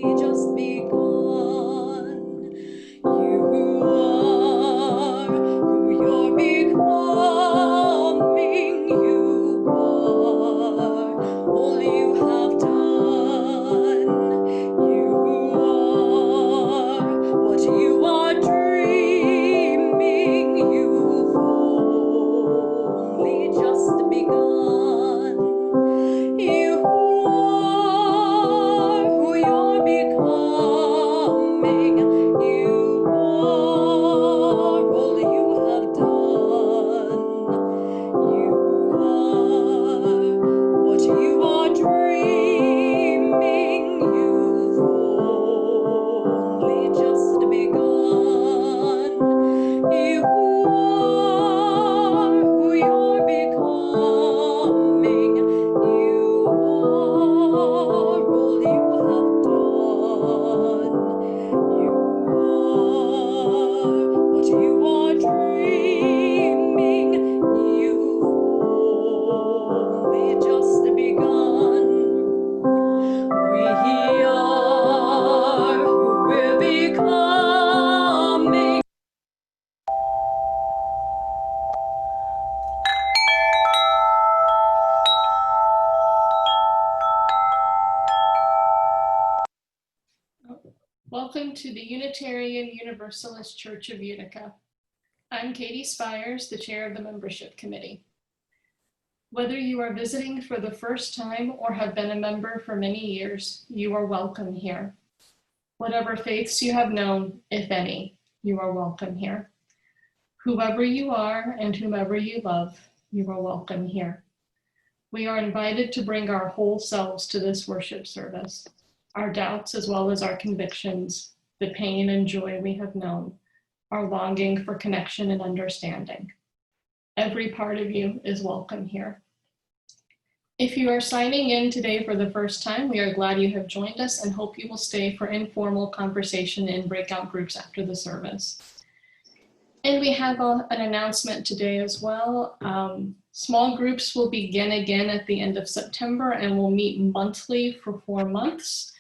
just begun. You are who you're becoming. You are all you have done. You are what you are dreaming. You've only just begun. You are who you're becoming. You are all you have done. You are what you are dreaming. You've only just begun. You are who you're becoming. You are all you have done. You are what you are dreaming. You've only just begun. We are who we're becoming. Welcome to the Unitarian Universalist Church of Utica. I'm Katie Spires, the chair of the membership committee. Whether you are visiting for the first time or have been a member for many years, you are welcome here. Whatever faiths you have known, if any, you are welcome here. Whoever you are and whomever you love, you are welcome here. We are invited to bring our whole selves to this worship service, our doubts as well as our convictions, the pain and joy we have known, our longing for connection and understanding. Every part of you is welcome here. If you are signing in today for the first time, we are glad you have joined us and hope you will stay for informal conversation in breakout groups after the service. And we have an announcement today as well. Small groups will begin again at the end of September and will meet monthly for 4 months.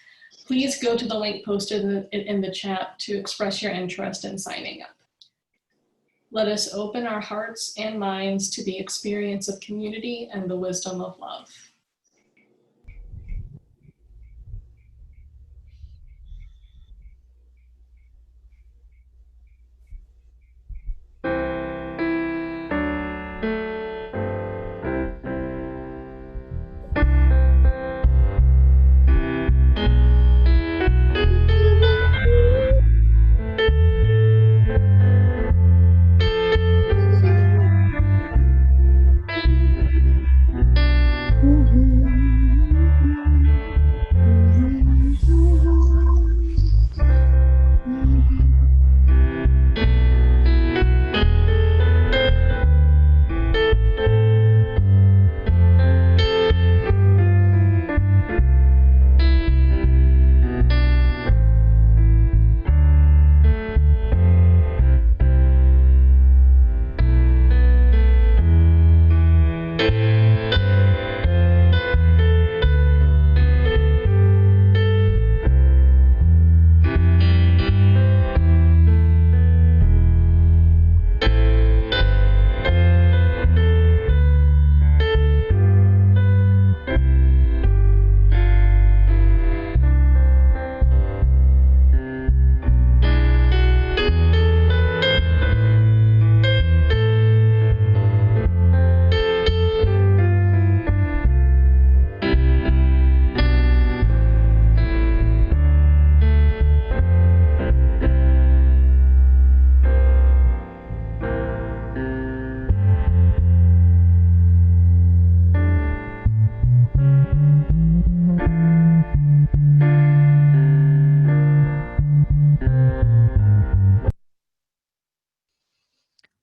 Please go to the link posted in the chat to express your interest in signing up. Let us open our hearts and minds to the experience of community and the wisdom of love.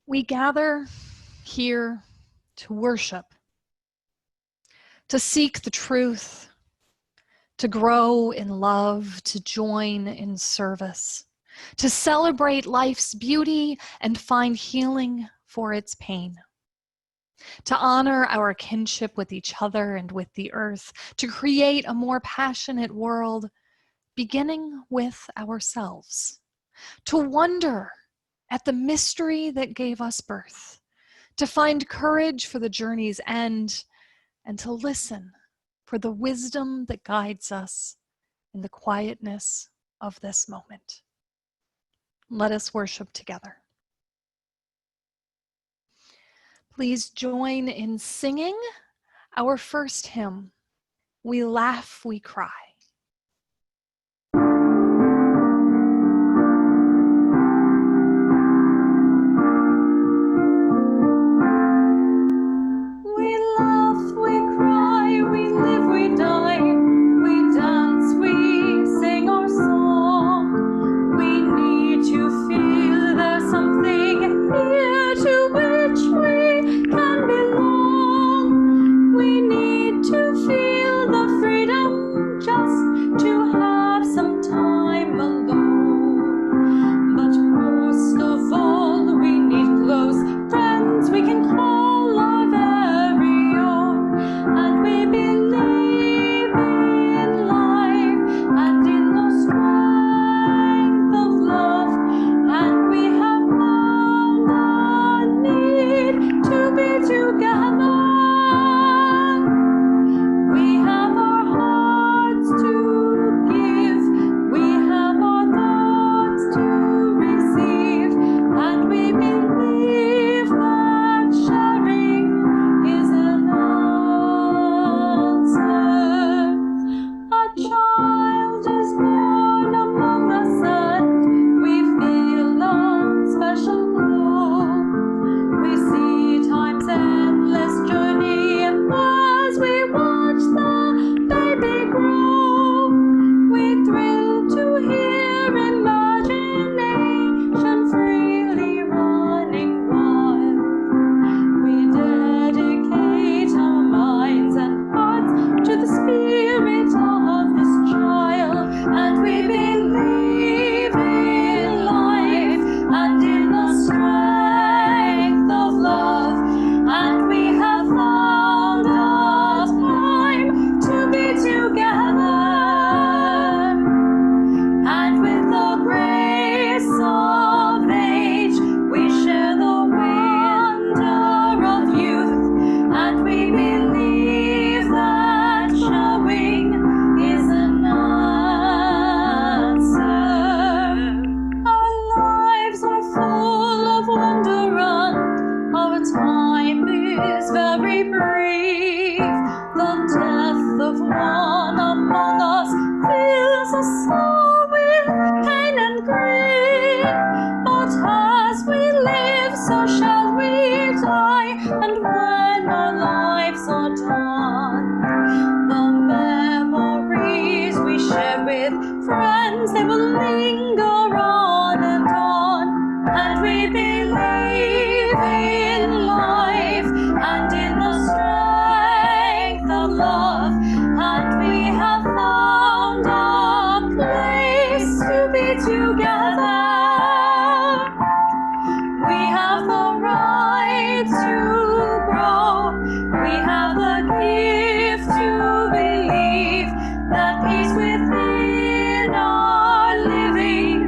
We gather here to worship, to seek the truth, to grow in love, to join in service, to celebrate life's beauty and find healing for its pain, to honor our kinship with each other and with the earth, to create a more passionate world, beginning with ourselves, to wonder at the mystery that gave us birth, to find courage for the journey's end, and to listen for the wisdom that guides us in the quietness of this moment. Let us worship together. Please join in singing our first hymn, We Laugh, We Cry. We laugh, we cry, we live, we die, we dance, we sing our song. We need to feel there's something here to which we can belong. We need to feel the freedom just to have some time alone. But most of all, we need close friends we can call our very own. And we believe in life and in the strength of love. And we have found a need to be together. We have our hearts to give, we have our thoughts to receive, and we believe that sharing is an answer. A child is born among us, and we feel a special glow. We see time's endless journey as we watch the baby grow. We thrill to hear imagination freely running wild. We dedicate our minds and hearts to the spirit of this child, and we believe in life and in the strength of love, and we have found a time to be together. And with the grace of age, we share the wonder of youth, and we believe that showing is an answer. Our lives are full of wonder, and our time is very brief. The death of one among us fills us all with pain and grief. But as we live, so shall we die, and when our lives are done, the memories we share with friends, they will linger on and on. And we believe in life and in the strength of love, and we have found a place to be together. We have the right to grow. We have the gift to believe that peace within our living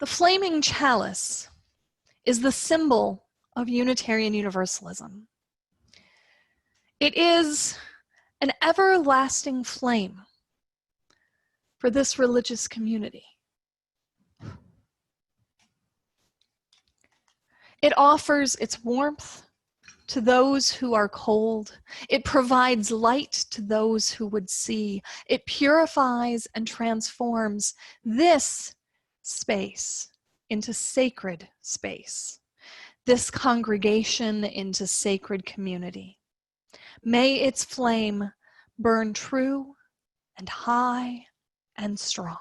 The flaming chalice is the symbol of Unitarian Universalism. It is an everlasting flame for this religious community. It offers its warmth to those who are cold. It provides light to those who would see. It purifies and transforms this space into sacred space, this congregation into sacred community. May its flame burn true and high and strong.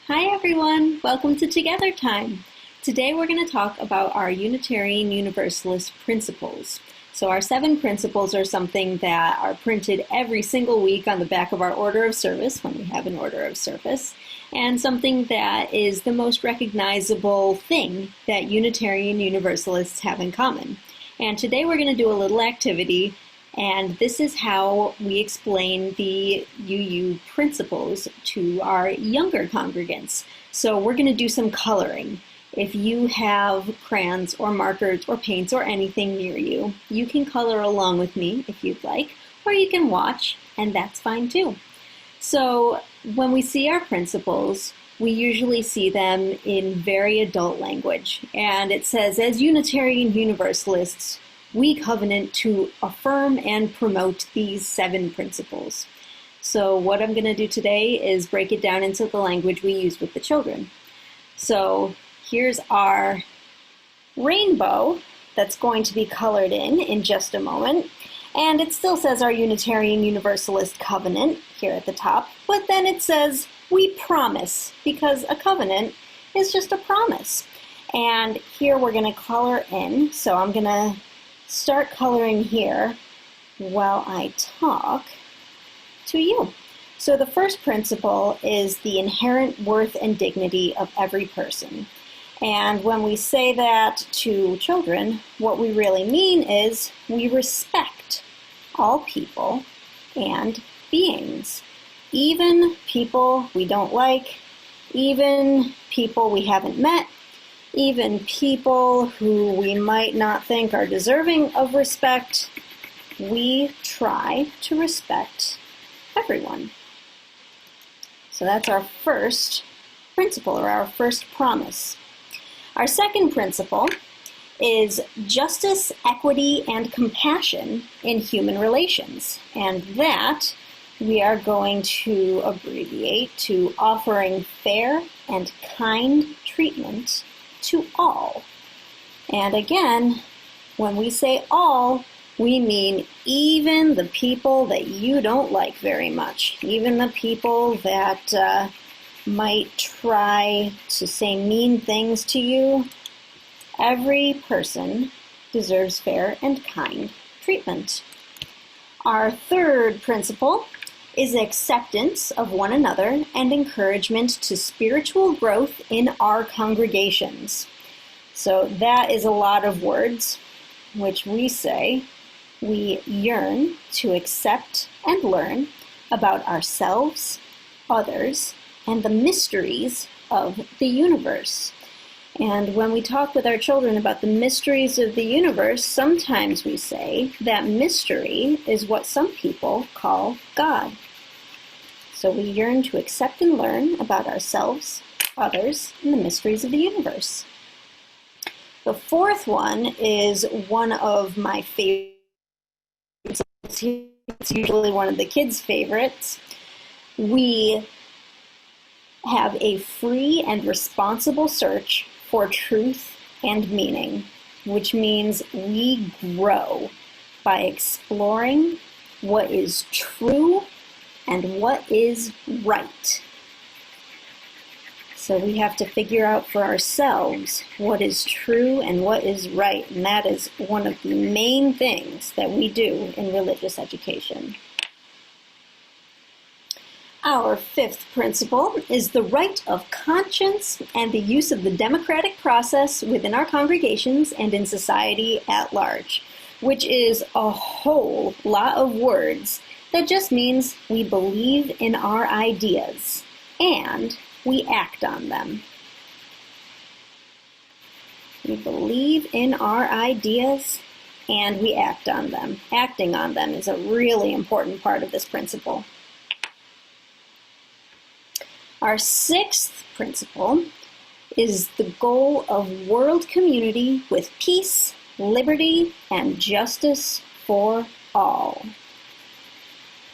Hi everyone, welcome to Together Time. Today we're going to talk about our Unitarian Universalist principles. So our 7 principles are something that are printed every single week on the back of our order of service when we have an order of service, and something that is the most recognizable thing that Unitarian Universalists have in common. And today we're going to do a little activity, and this is how we explain the UU principles to our younger congregants. So we're going to do some coloring. If you have crayons or markers or paints or anything near you, you can color along with me if you'd like, or you can watch, and that's fine too. So when we see our principles, we usually see them in very adult language, and it says, as Unitarian Universalists, we covenant to affirm and promote these 7 principles. So what I'm going to do today is break it down into the language we use with the children. So here's our rainbow that's going to be colored in just a moment. And it still says our Unitarian Universalist covenant here at the top, but then it says we promise, because a covenant is just a promise. And here we're going to color in. So I'm going to start coloring here while I talk to you. So the first principle is the inherent worth and dignity of every person. And when we say that to children, what we really mean is we respect all people and beings, even people we don't like, even people we haven't met, even people who we might not think are deserving of respect. We try to respect everyone. So that's our first principle, or our first promise. Our second principle is justice, equity, and compassion in human relations. And that we are going to abbreviate to offering fair and kind treatment to all. And again, when we say all, we mean even the people that you don't like very much, even the people that might try to say mean things to you. Every person deserves fair and kind treatment. Our third principle is acceptance of one another and encouragement to spiritual growth in our congregations. So that is a lot of words, which we say we yearn to accept and learn about ourselves, others, and the mysteries of the universe. And when we talk with our children about the mysteries of the universe, sometimes we say that mystery is what some people call God. So we yearn to accept and learn about ourselves, others, and the mysteries of the universe. The fourth one is one of my favorites. It's usually one of the kids' favorites. We have a free and responsible search for truth and meaning, which means we grow by exploring what is true and what is right. So we have to figure out for ourselves what is true and what is right, and that is one of the main things that we do in religious education. Our fifth principle is the right of conscience and the use of the democratic process within our congregations and in society at large, which is a whole lot of words that just means we believe in our ideas and we act on them. We believe in our ideas and we act on them. Acting on them is a really important part of this principle. Our sixth principle is the goal of world community with peace, liberty, and justice for all.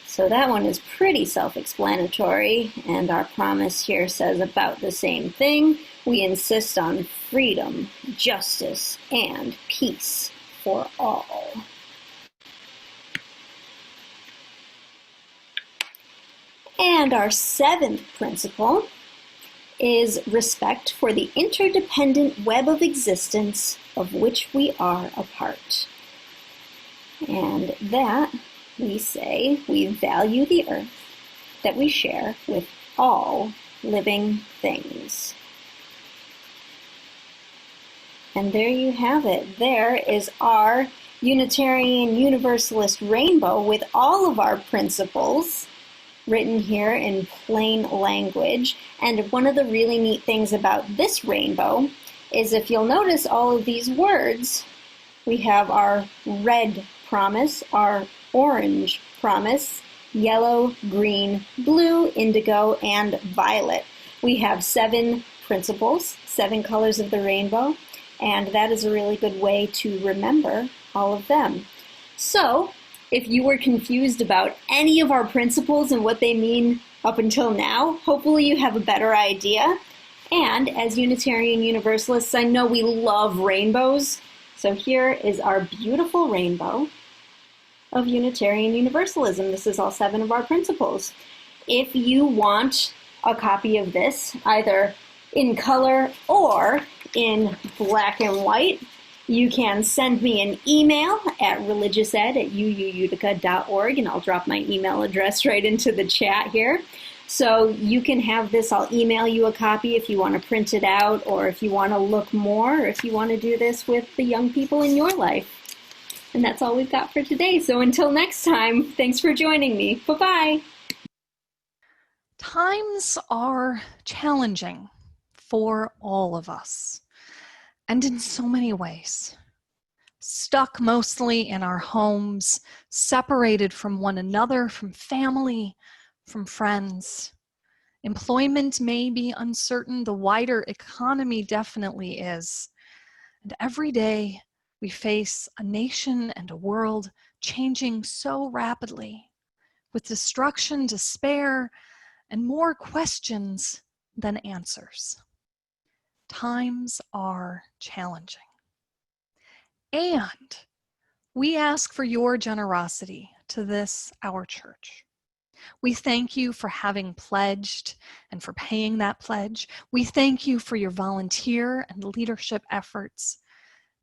So that one is pretty self-explanatory, and our promise here says about the same thing. We insist on freedom, justice, and peace for all. And our seventh principle is respect for the interdependent web of existence of which we are a part. And that we say we value the earth that we share with all living things. And there you have it. There is our Unitarian Universalist rainbow with all of our principles written here in plain language. And one of the really neat things about this rainbow is if you'll notice all of these words, we have our red promise, our orange promise, yellow, green, blue, indigo, and violet. We have 7 principles, 7 colors of the rainbow, and that is a really good way to remember all of them. So, if you were confused about any of our principles and what they mean up until now, hopefully you have a better idea. And as Unitarian Universalists, I know we love rainbows. So here is our beautiful rainbow of Unitarian Universalism. This is all 7 of our principles. If you want a copy of this, either in color or in black and white, you can send me an email at religioused@uuutica.org, and I'll drop my email address right into the chat here. So you can have this. I'll email you a copy if you want to print it out, or if you want to look more, or if you want to do this with the young people in your life. And that's all we've got for today. So until next time, thanks for joining me. Bye-bye. Times are challenging for all of us, and in so many ways. Stuck mostly in our homes, separated from one another, from family, from friends. Employment may be uncertain, the wider economy definitely is. And every day we face a nation and a world changing so rapidly, with destruction, despair, and more questions than answers. Times are challenging. And we ask for your generosity to this, our church. We thank you for having pledged and for paying that pledge. We thank you for your volunteer and leadership efforts.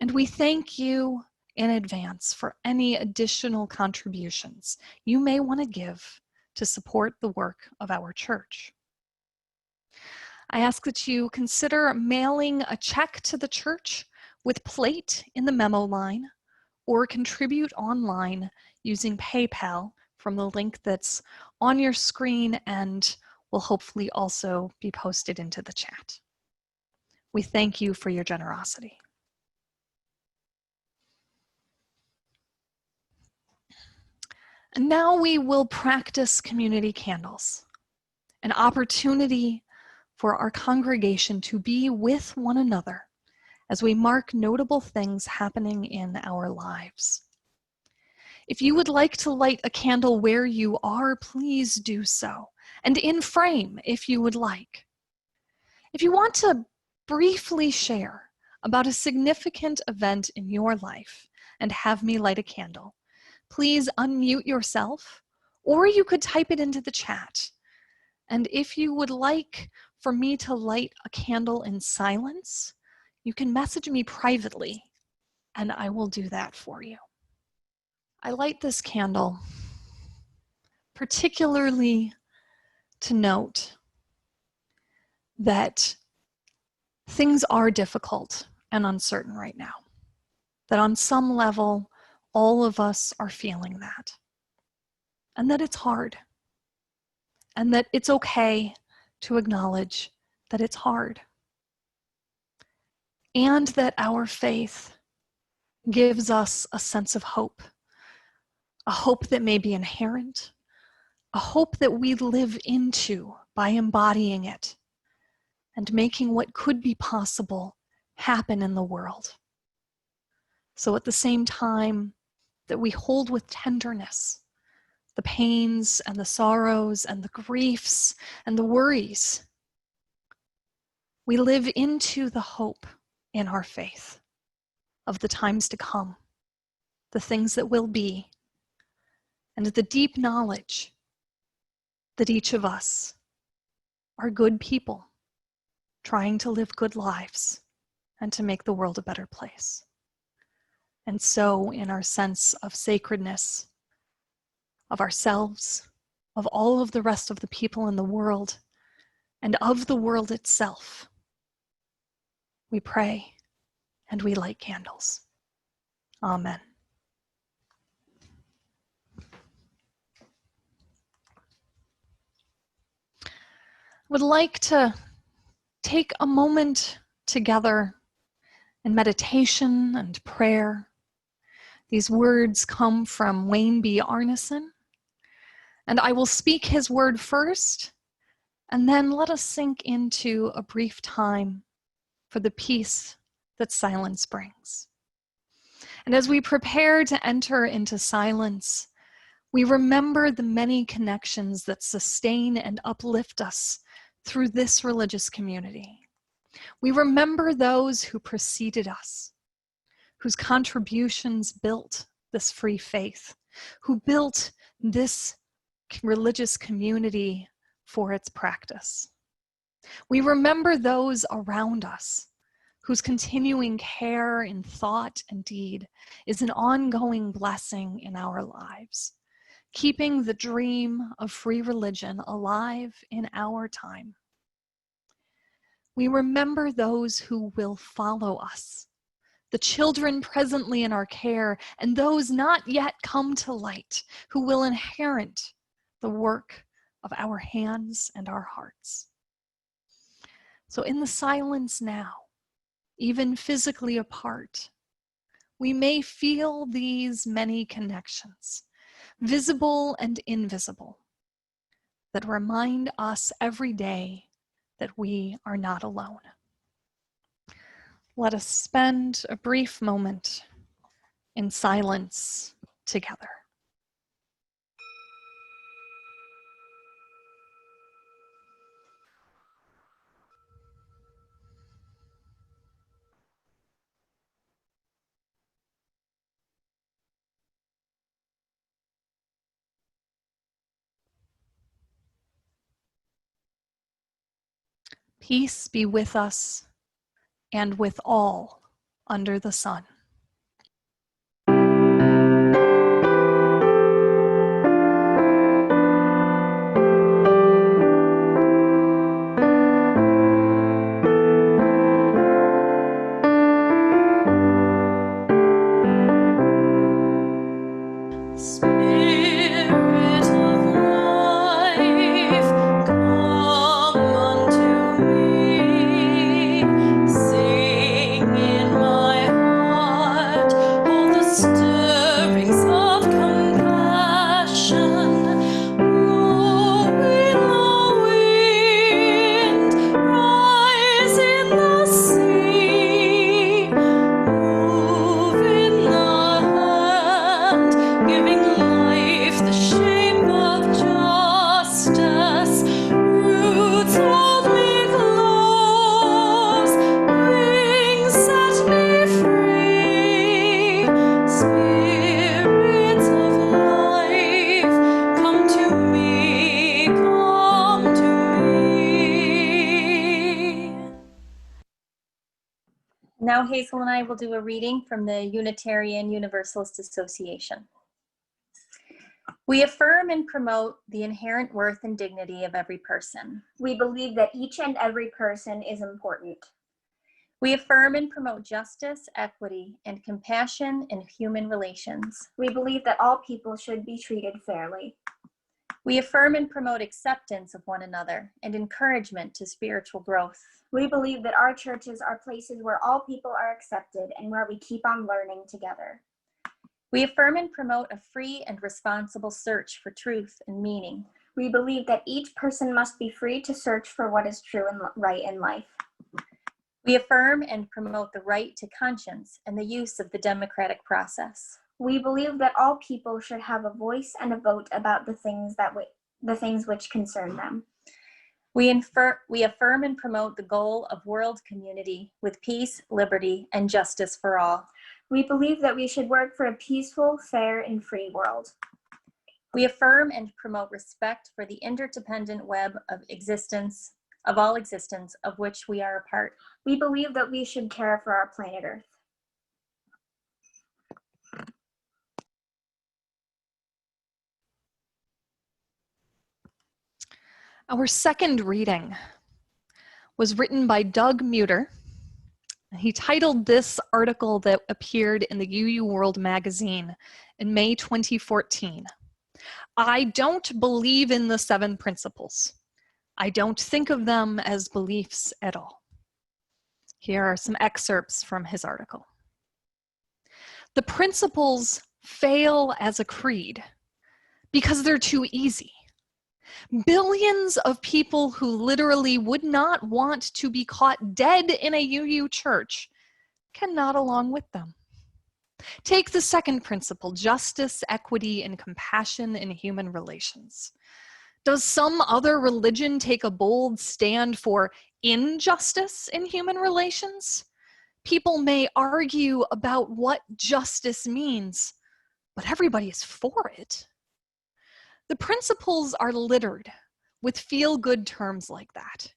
And we thank you in advance for any additional contributions you may want to give to support the work of our church. I ask that you consider mailing a check to the church with plate in the memo line, or contribute online using PayPal from the link that's on your screen and will hopefully also be posted into the chat. We thank you for your generosity. And now we will practice community candles, an opportunity for our congregation to be with one another as we mark notable things happening in our lives. If you would like to light a candle where you are, please do so, and in frame if you would like. If you want to briefly share about a significant event in your life and have me light a candle, please unmute yourself, or you could type it into the chat. And if you would like for me to light a candle in silence, you can message me privately, and I will do that for you. I light this candle particularly to note that things are difficult and uncertain right now. That on some level, all of us are feeling that. And that it's hard. And that it's okay to acknowledge that it's hard, and that our faith gives us a sense of hope, a hope that may be inherent, a hope that we live into by embodying it and making what could be possible happen in the world. So at the same time that we hold with tenderness the pains and the sorrows and the griefs and the worries, we live into the hope in our faith of the times to come, the things that will be, and the deep knowledge that each of us are good people trying to live good lives and to make the world a better place. And so in our sense of sacredness, of ourselves, of all of the rest of the people in the world, and of the world itself, we pray and we light candles. Amen. I would like to take a moment together in meditation and prayer. These words come from Wayne B. Arneson, and I will speak his word first, and then let us sink into a brief time for the peace that silence brings. And as we prepare to enter into silence, we remember the many connections that sustain and uplift us through this religious community. We remember those who preceded us, whose contributions built this free faith, who built this religious community for its practice. We remember those around us, whose continuing care in thought and deed is an ongoing blessing in our lives, keeping the dream of free religion alive in our time. We remember those who will follow us, the children presently in our care, and those not yet come to light, who will inherit the work of our hands and our hearts. So in the silence now, even physically apart, we may feel these many connections, visible and invisible, that remind us every day that we are not alone. Let us spend a brief moment in silence together. Peace be with us and with all under the sun. Spirit of life, come unto me. Sing in my heart all the stirrings of compassion. Blow in the wind, rise in the sea, move in the hand, giving life the shape of justice. Roots hold me close, wings set me free. Spirits of life, come to me, come to me. Now Hazel and I will do a reading from the Unitarian Universalist Association. We affirm and promote the inherent worth and dignity of every person. We believe that each and every person is important. We affirm and promote justice, equity, and compassion in human relations. We believe that all people should be treated fairly. We affirm and promote acceptance of one another and encouragement to spiritual growth. We believe that our churches are places where all people are accepted and where we keep on learning together. We affirm and promote a free and responsible search for truth and meaning. We believe that each person must be free to search for what is true and right in life. We affirm and promote the right to conscience and the use of the democratic process. We believe that all people should have a voice and a vote about the things which concern them. We affirm and promote the goal of world community with peace, liberty, and justice for all. We believe that we should work for a peaceful, fair, and free world. We affirm and promote respect for the interdependent web of all existence of which we are a part. We believe that we should care for our planet Earth. Our second reading was written by Doug Muter. He titled this article that appeared in the UU World magazine in May 2014, "I don't believe in the 7 principles. I don't think of them as beliefs at all." Here are some excerpts from his article. The principles fail as a creed because they're too easy. Billions of people who literally would not want to be caught dead in a UU church can nod along with them. Take the second principle, justice, equity, and compassion in human relations. Does some other religion take a bold stand for injustice in human relations? People may argue about what justice means, but everybody is for it. The principles are littered with feel-good terms like that.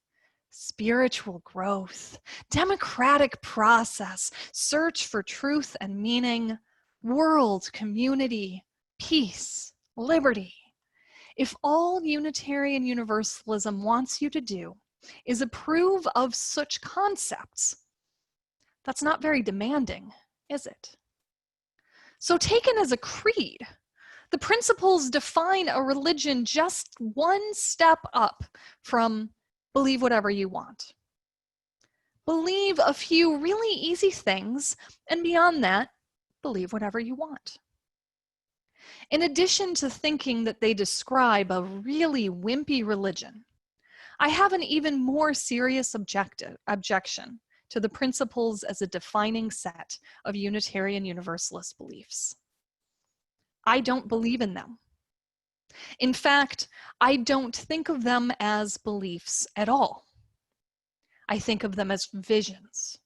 Spiritual growth, democratic process, search for truth and meaning, world, community, peace, liberty. If all Unitarian Universalism wants you to do is approve of such concepts, that's not very demanding, is it? So taken as a creed, the principles define a religion just one step up from believe whatever you want. Believe a few really easy things, and beyond that, believe whatever you want. In addition to thinking that they describe a really wimpy religion, I have an even more serious objection to the principles as a defining set of Unitarian Universalist beliefs. I don't believe in them. In fact, I don't think of them as beliefs at all. I think of them as visions.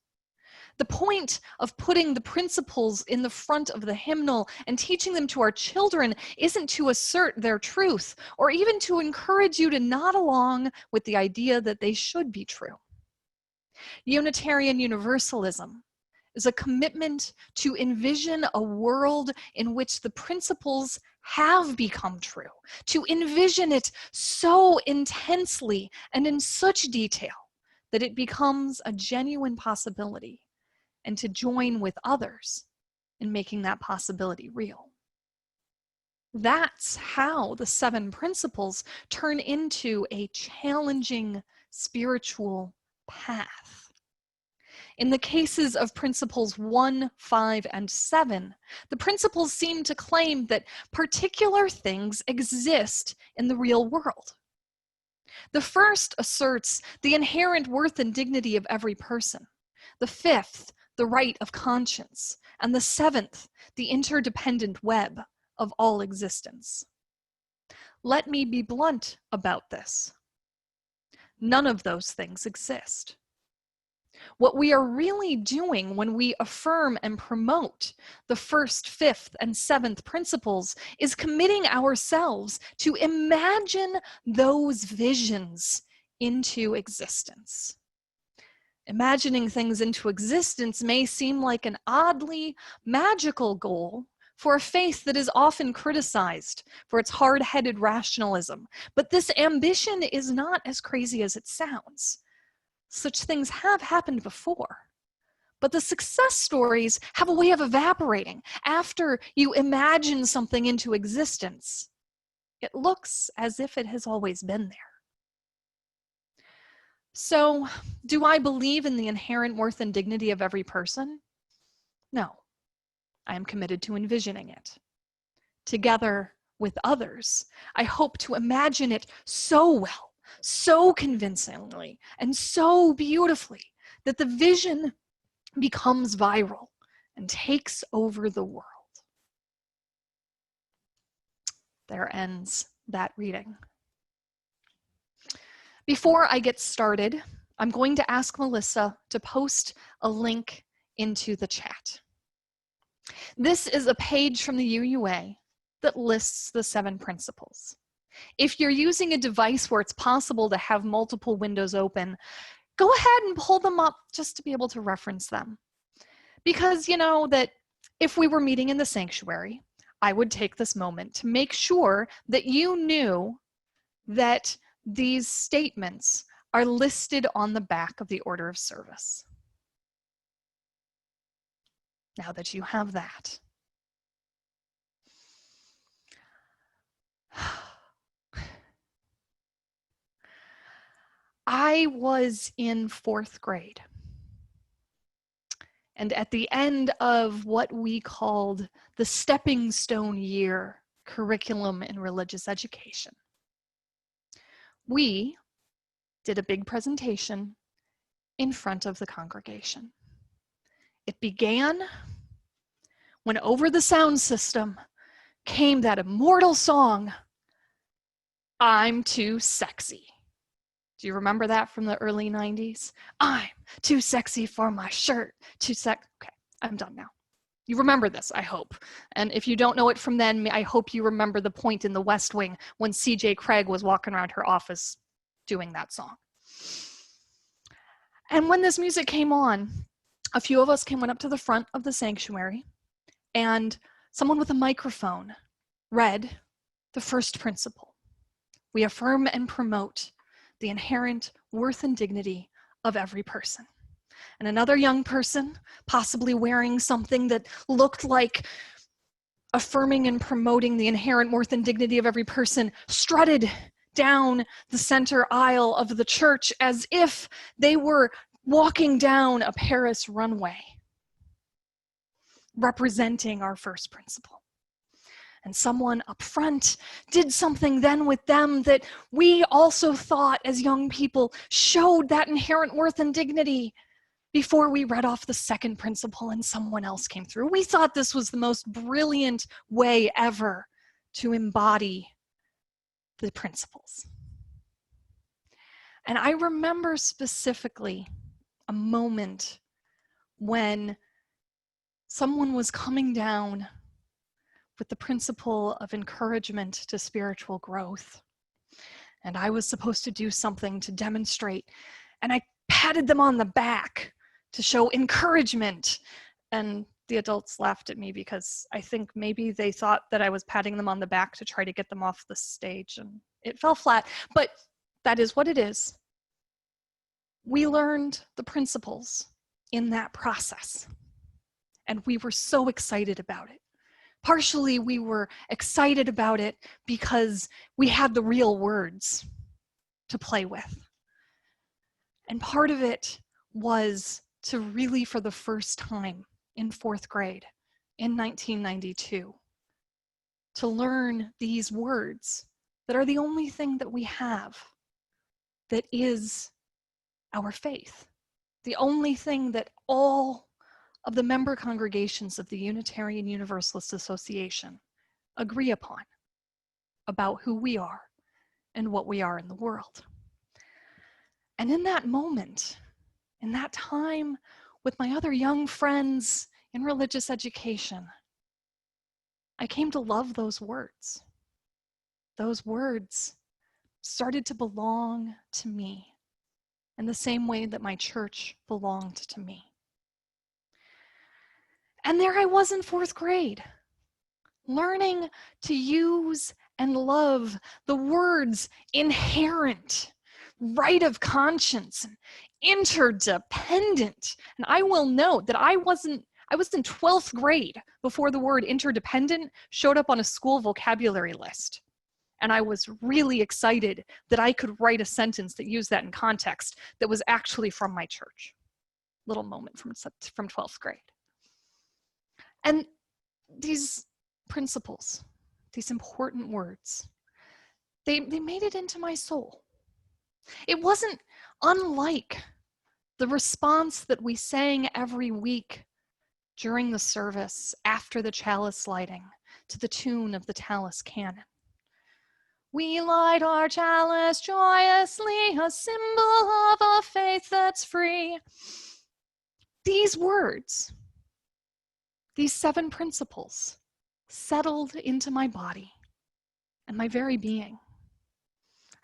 The point of putting the principles in the front of the hymnal and teaching them to our children isn't to assert their truth or even to encourage you to nod along with the idea that they should be true. Unitarian Universalism is a commitment to envision a world in which the principles have become true, to envision it so intensely and in such detail that it becomes a genuine possibility, and to join with others in making that possibility real. That's how the 7 principles turn into a challenging spiritual path. In the cases of principles 1, 5, and 7, the principles seem to claim that particular things exist in the real world. The first asserts the inherent worth and dignity of every person. The 5th, the right of conscience. And the 7th, the interdependent web of all existence. Let me be blunt about this. None of those things exist. What we are really doing when we affirm and promote the 1st, 5th, and 7th principles is committing ourselves to imagine those visions into existence. Imagining things into existence may seem like an oddly magical goal for a faith that is often criticized for its hard-headed rationalism, but this ambition is not as crazy as it sounds. Such things have happened before, but the success stories have a way of evaporating after you imagine something into existence. It looks as if it has always been there. So, do I believe in the inherent worth and dignity of every person? No. I am committed to envisioning it. Together with others, I hope to imagine it so well, so convincingly, and so beautifully that the vision becomes viral and takes over the world. There ends that reading. Before I get started, I'm going to ask Melissa to post a link into the chat. This is a page from the UUA that lists the 7 principles. If you're using a device where it's possible to have multiple windows open, go ahead and pull them up just to be able to reference them. Because you know that if we were meeting in the sanctuary, I would take this moment to make sure that you knew that these statements are listed on the back of the order of service. Now that you have that. I was in 4th grade. And at the end of what we called the stepping stone year curriculum in religious education, we did a big presentation in front of the congregation. It began when over the sound system came that immortal song, "I'm Too Sexy." Do you remember that from the early 90s? I'm too sexy for my shirt, Okay, I'm done now. You remember this, I hope. And if you don't know it from then, I hope you remember the point in the West Wing when CJ Craig was walking around her office doing that song. And when this music came on, a few of us went up to the front of the sanctuary, and someone with a microphone read the first principle. We affirm and promote the inherent worth and dignity of every person. And another young person, possibly wearing something that looked like affirming and promoting the inherent worth and dignity of every person, strutted down the center aisle of the church as if they were walking down a Paris runway, representing our first principle. And someone up front did something then with them that we also thought as young people showed that inherent worth and dignity before we read off the second principle and someone else came through. We thought this was the most brilliant way ever to embody the principles. And I remember specifically a moment when someone was coming down with the principle of encouragement to spiritual growth. And I was supposed to do something to demonstrate. And I patted them on the back to show encouragement. And the adults laughed at me because I think maybe they thought that I was patting them on the back to try to get them off the stage. And it fell flat. But that is what it is. We learned the principles in that process. And we were so excited about it. Partially, we were excited about it because we had the real words to play with. And part of it was to really, for the first time in 4th grade in 1992, to learn these words that are the only thing that we have that is our faith. The only thing that all of the member congregations of the Unitarian Universalist Association agree upon about who we are and what we are in the world. And in that moment, in that time with my other young friends in religious education, I came to love those words. Those words started to belong to me in the same way that my church belonged to me. And there I was in 4th grade, learning to use and love the words inherent, right of conscience, and interdependent. And I will note that I was in 12th grade before the word interdependent showed up on a school vocabulary list. And I was really excited that I could write a sentence that used that in context that was actually from my church. Little moment from 12th grade. And these principles, these important words, they made it into my soul. It wasn't unlike the response that we sang every week during the service after the chalice lighting to the tune of the Tallis Canon. We light our chalice joyously, a symbol of a faith that's free. These words, these 7 principles, settled into my body and my very being.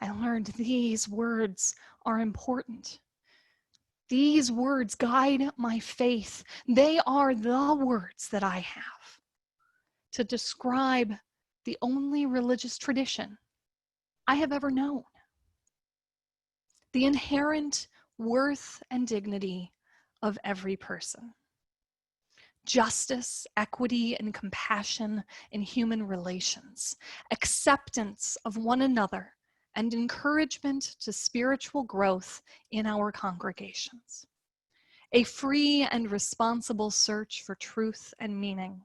I learned these words are important. These words guide my faith. They are the words that I have to describe the only religious tradition I have ever known. The inherent worth and dignity of every person. Justice, equity, and compassion in human relations. Acceptance of one another and encouragement to spiritual growth in our congregations. A free and responsible search for truth and meaning.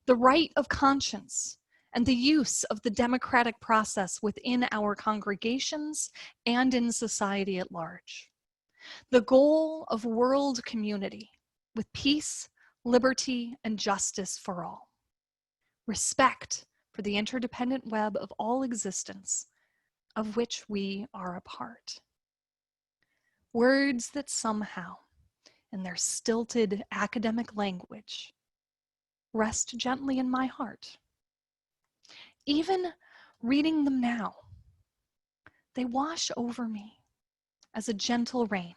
The right of conscience and the use of the democratic process within our congregations and in society at large. The goal of world community with peace, liberty, and justice for all. Respect for the interdependent web of all existence, of which we are a part. Words that somehow, in their stilted academic language, rest gently in my heart. Even reading them now, they wash over me as a gentle rain,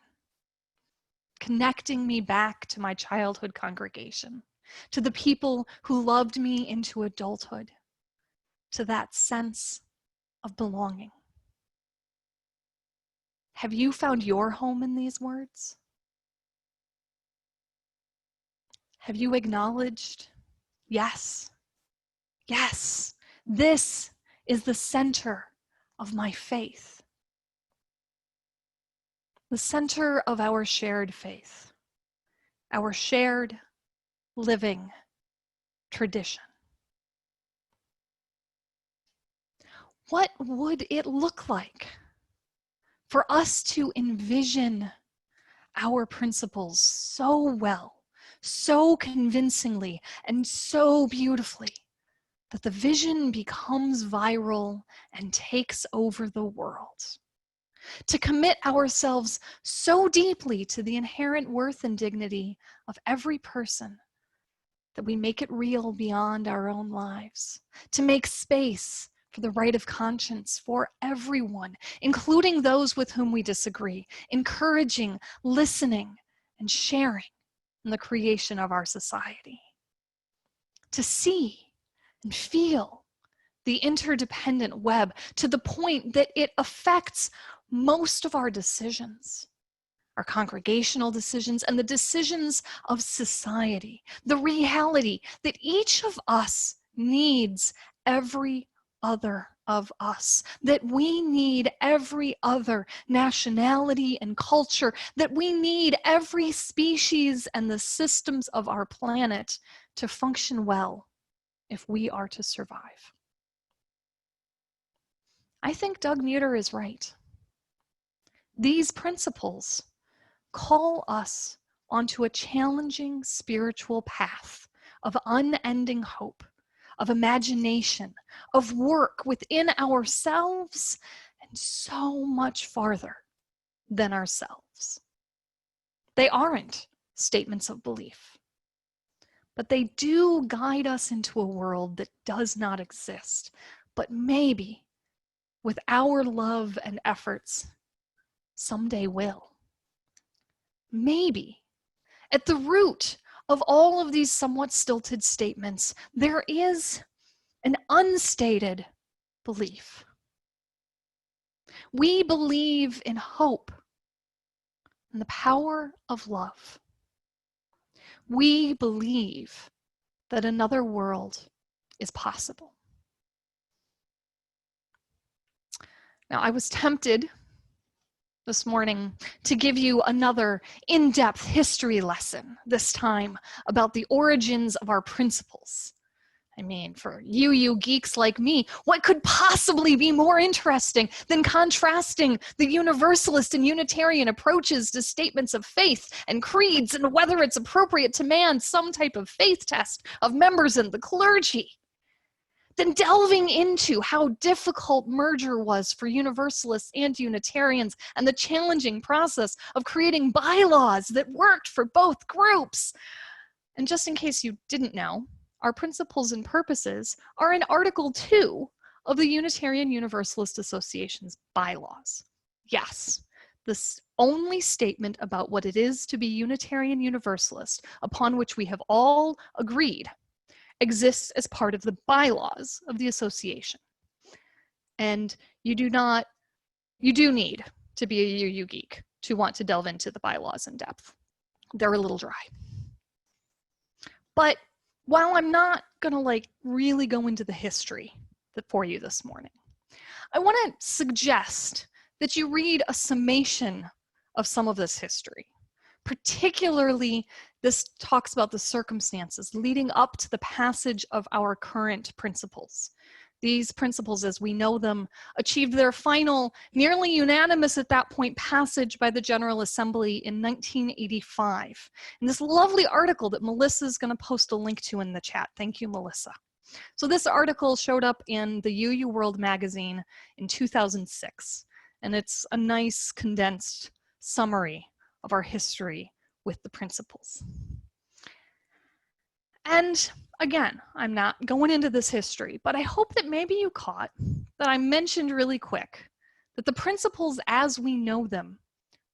connecting me back to my childhood congregation, to the people who loved me into adulthood, to that sense of belonging. Have you found your home in these words? Have you acknowledged, yes, this is the center of my faith, the center of our shared faith, our shared living tradition? What would it look like for us to envision our principles so well, so convincingly, and so beautifully that the vision becomes viral and takes over the world? To commit ourselves so deeply to the inherent worth and dignity of every person that we make it real beyond our own lives, to make space for the right of conscience for everyone, including those with whom we disagree, encouraging, listening, and sharing in the creation of our society. To see and feel the interdependent web to the point that it affects most of our decisions, our congregational decisions and the decisions of society, the reality that each of us needs every other of us, that we need every other nationality and culture, that we need every species and the systems of our planet to function well if we are to survive. I think Doug Mutter is right. These principles call us onto a challenging spiritual path of unending hope, of imagination, of work within ourselves, and so much farther than ourselves. They aren't statements of belief, but they do guide us into a world that does not exist, but maybe with our love and efforts, someday will. Maybe at the root of all of these somewhat stilted statements, there is an unstated belief. We believe in hope and the power of love. We believe that another world is possible. Now, I was tempted this morning to give you another in-depth history lesson, this time about the origins of our principles. I mean, for you geeks like me, what could possibly be more interesting than contrasting the Universalist and Unitarian approaches to statements of faith and creeds and whether it's appropriate to demand some type of faith test of members in the clergy? Then delving into how difficult merger was for Universalists and Unitarians and the challenging process of creating bylaws that worked for both groups. And just in case you didn't know, our principles and purposes are in Article 2 of the Unitarian Universalist Association's bylaws. Yes, this only statement about what it is to be Unitarian Universalist, upon which we have all agreed, exists as part of the bylaws of the association. And you do need to be a UU geek to want to delve into the bylaws in depth. They're a little dry. But while I'm not gonna really go into the history for you this morning, I want to suggest that you read a summation of some of this history. Particularly, this talks about the circumstances leading up to the passage of our current principles. These principles, as we know them, achieved their final, nearly unanimous at that point, passage by the General Assembly in 1985. And this lovely article that Melissa is going to post a link to in the chat. Thank you, Melissa. So this article showed up in the UU World magazine in 2006. And it's a nice condensed summary of our history with the principles. And again, I'm not going into this history, but I hope that maybe you caught that I mentioned really quick that the principles as we know them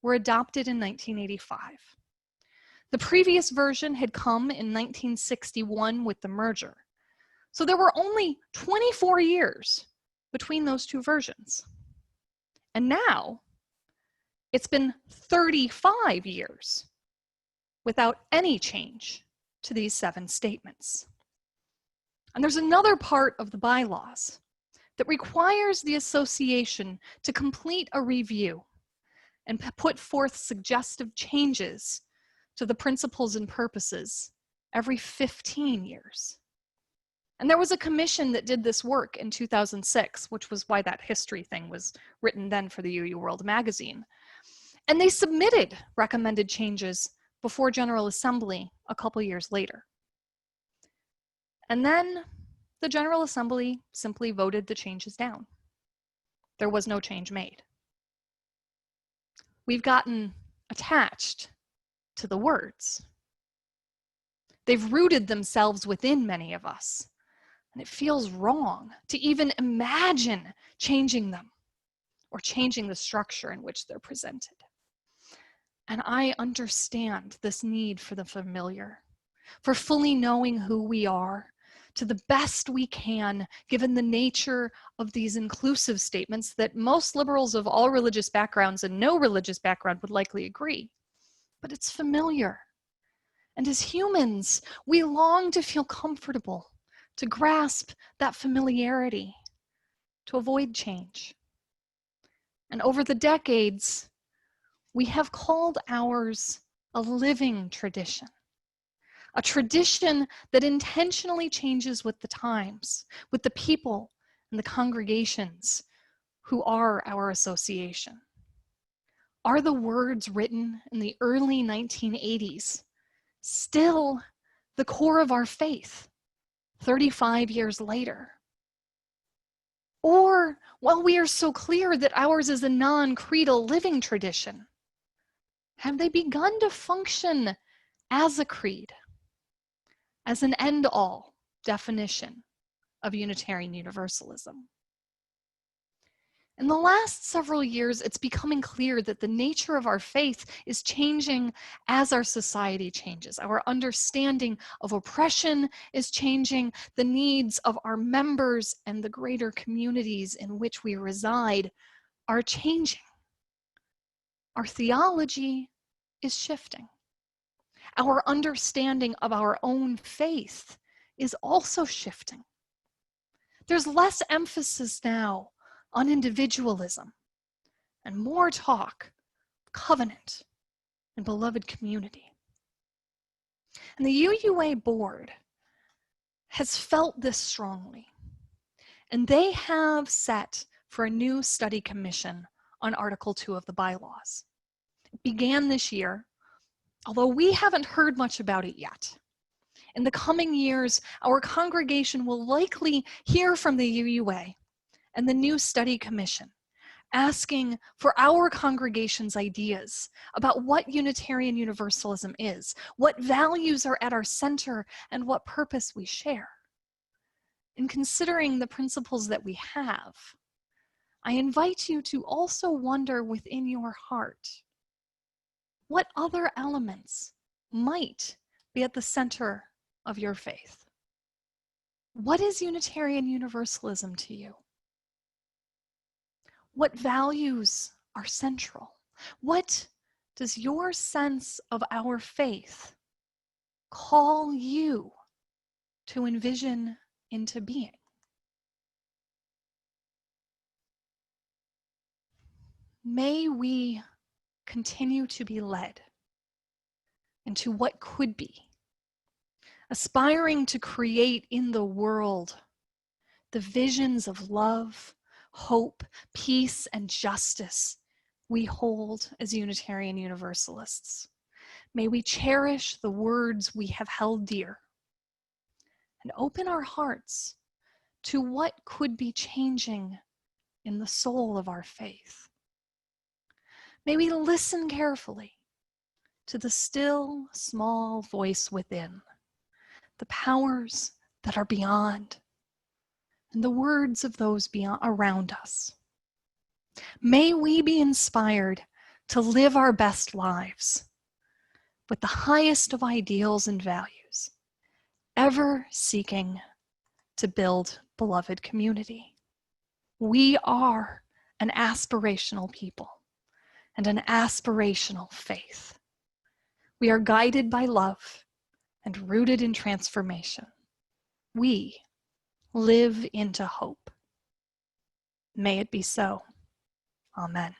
were adopted in 1985. The previous version had come in 1961 with the merger. So there were only 24 years between those two versions. And now it's been 35 years without any change to these 7 statements. And there's another part of the bylaws that requires the association to complete a review and put forth suggestive changes to the principles and purposes every 15 years. And there was a commission that did this work in 2006, which was why that history thing was written then for the UU World magazine. And they submitted recommended changes before General Assembly a couple years later. And then the General Assembly simply voted the changes down. There was no change made. We've gotten attached to the words. They've rooted themselves within many of us, and it feels wrong to even imagine changing them or changing the structure in which they're presented. And I understand this need for the familiar, for fully knowing who we are to the best we can, given the nature of these inclusive statements that most liberals of all religious backgrounds and no religious background would likely agree. But it's familiar. And as humans, we long to feel comfortable, to grasp that familiarity, to avoid change. And over the decades, we have called ours a living tradition, a tradition that intentionally changes with the times, with the people and the congregations who are our association. Are the words written in the early 1980s still the core of our faith 35 years later? Or, while we are so clear that ours is a non-creedal living tradition, have they begun to function as a creed, as an end-all definition of Unitarian Universalism? In the last several years, it's becoming clear that the nature of our faith is changing as our society changes. Our understanding of oppression is changing. The needs of our members and the greater communities in which we reside are changing. Our theology is shifting. Our understanding of our own faith is also shifting. There's less emphasis now on individualism, and more talk of covenant and beloved community. And the UUA board has felt this strongly, and they have set for a new study commission on Article 2 of the bylaws. It began this year, although we haven't heard much about it yet. In the coming years, our congregation will likely hear from the UUA and the new study commission, asking for our congregation's ideas about what Unitarian Universalism is, what values are at our center, and what purpose we share. In considering the principles that we have, I invite you to also wonder within your heart, what other elements might be at the center of your faith? What is Unitarian Universalism to you? What values are central? What does your sense of our faith call you to envision into being? May we continue to be led into what could be, aspiring to create in the world the visions of love, hope, peace, and justice we hold as Unitarian Universalists. May we cherish the words we have held dear and open our hearts to what could be changing in the soul of our faith. May we listen carefully to the still, small voice within, the powers that are beyond, and the words of those around us. May we be inspired to live our best lives with the highest of ideals and values, ever seeking to build beloved community. We are an aspirational people and an aspirational faith. We are guided by love and rooted in transformation. We live into hope. May it be so. Amen.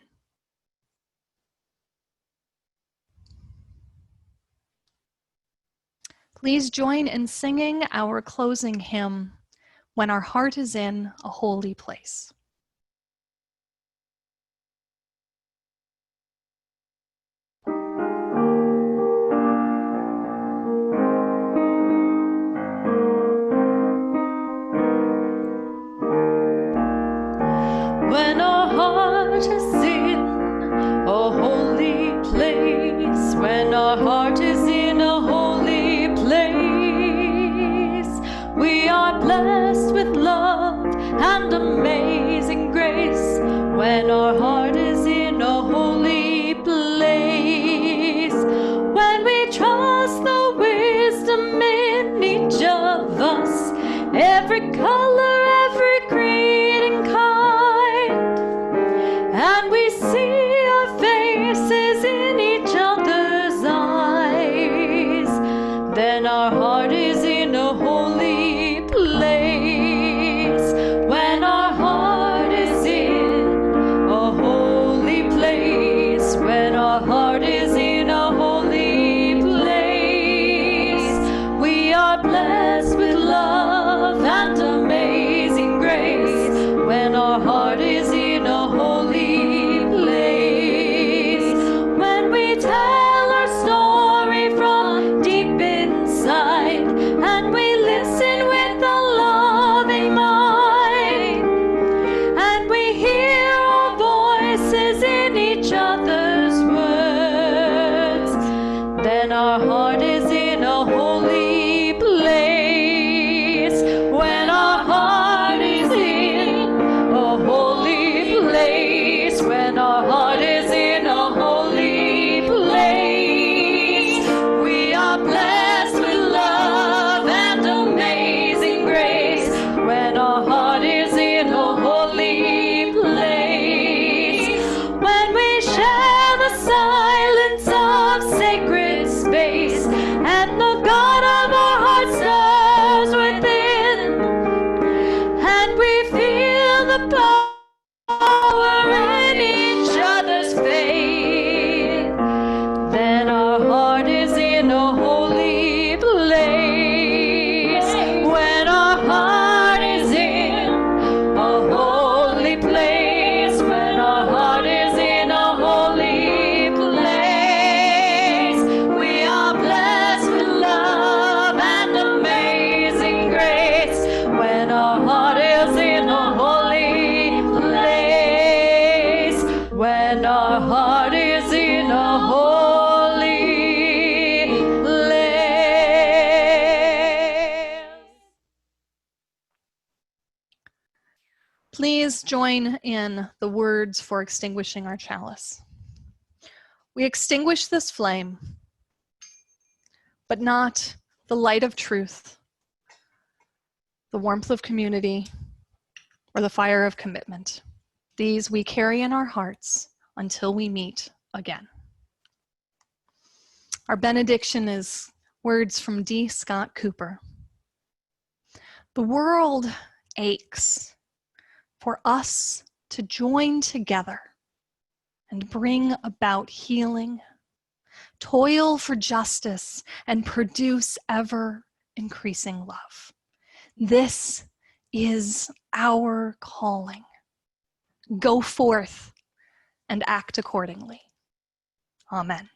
Please join in singing our closing hymn, When Our Heart is in a Holy Place. When our heart is in a holy place, when our heart is in a holy place, we are blessed with love and amazing grace. When our heart is in a holy place, when we trust the wisdom in each of us, every color, every creed and kind, and we see our faces in each other's eyes, then our heart is in a holy place. When our heart is in a holy place, when our heart is in a holy place, we are blessed with love and amazing grace. When our heart is in a holy place, when we tell our story from deep inside, and we listen with a loving mind, and we hear our voices in each other's words, then our heart is in a holy place. When our heart is in a holy place, when our heart is in a holy place, we are blessed with love and amazing grace. When our heart is in a holy place, when we share the silence of sacred space, Please join in the words for extinguishing our chalice. We extinguish this flame, but not the light of truth, the warmth of community, or the fire of commitment. These we carry in our hearts until we meet again. Our benediction is words from D. Scott Cooper. The world aches for us to join together and bring about healing, toil for justice, and produce ever increasing love. This is our calling. Go forth and act accordingly. Amen.